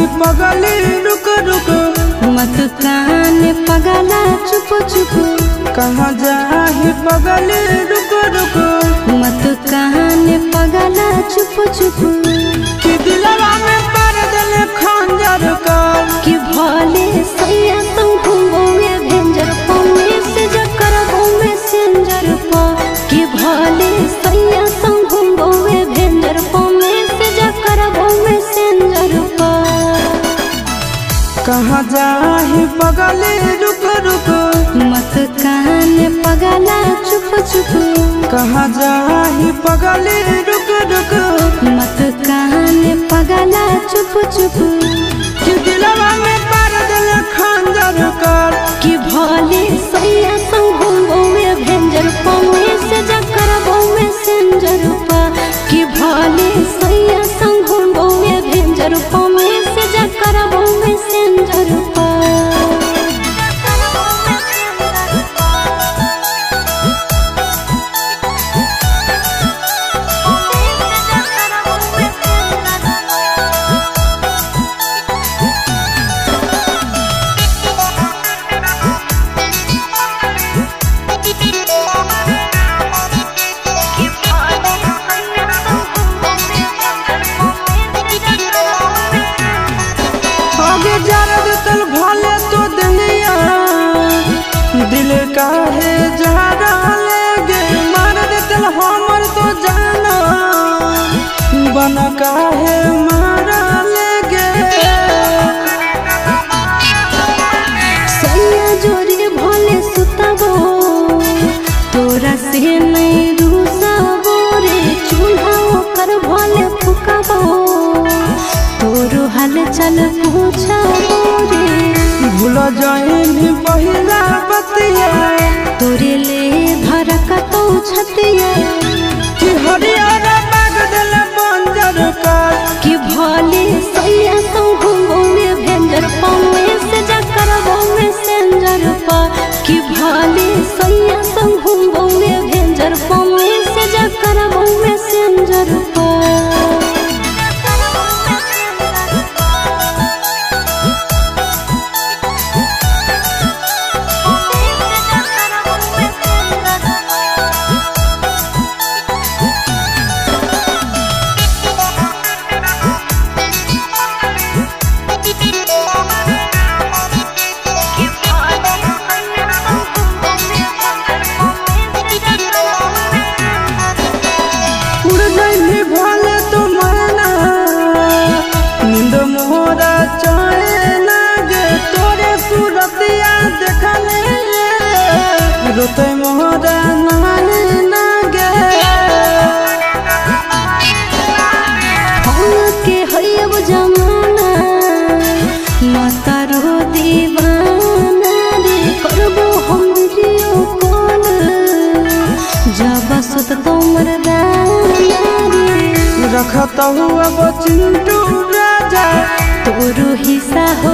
जाही पगली रुक रुक मत कान पगला चुप चुप कहाँ जाही पगली रुक रुक मत कान पगला चुप चुप कि दिलवा में पर दिल खंजर का कि भले सैया संग घूमोगे भेंजर पौने से जकर घूमे सेंजर पा कि भले सैया संग घूमोगे भेंजर पौने से जकर घूमे सेंजर पा कहाँ जाही पगली रुक रुक मत कान पगला चुप चुप कहाँ जाही पगली रुक रुक मत कान पगला चुप चुप कि दिलवा में पर दिल खंजर कर कि भले सैया संग घूमोगे भेंजर पौने से जकर घूमे सेंजर पा कि भले सैया संग घूमोगे भेंजर पौने से जकर घूमे सेंजर पा आगे जरद तल भले तो दहिया दिल काहे जहरा लेगे मार दे तल हमर तो जाना बन काहे मारा लेगे सैया जोरे भले सुतबो तोरा से नहीं रूसबो रे चूल्हा ओकर भले फुकबो तोरो हाल चल पूछबो रे भूल जाइनी पहिला बतिया तोरे ले धरकतौ छतिया कि हरियाणा बाग दिल बंजर कर कि भले सैया संग घूमोगे भेंजर पौने से जकर घूमे सेंजर पा कि भले सैया संग घूमोगे भेंजर पौने से जकर घूमे सेंजर पा उड़ गई भले तो मरना नींद मोरा चाहे लागे तोरे सूरतिया देखले रोते मोरा नाने लागे हम के हयब जमाना मतारो दीवाना रे करबो हम वीडियो कॉल जब सुत तोमर दाना रे रखता हुआ वो चिंटू राजा तोरो हिस्सा हो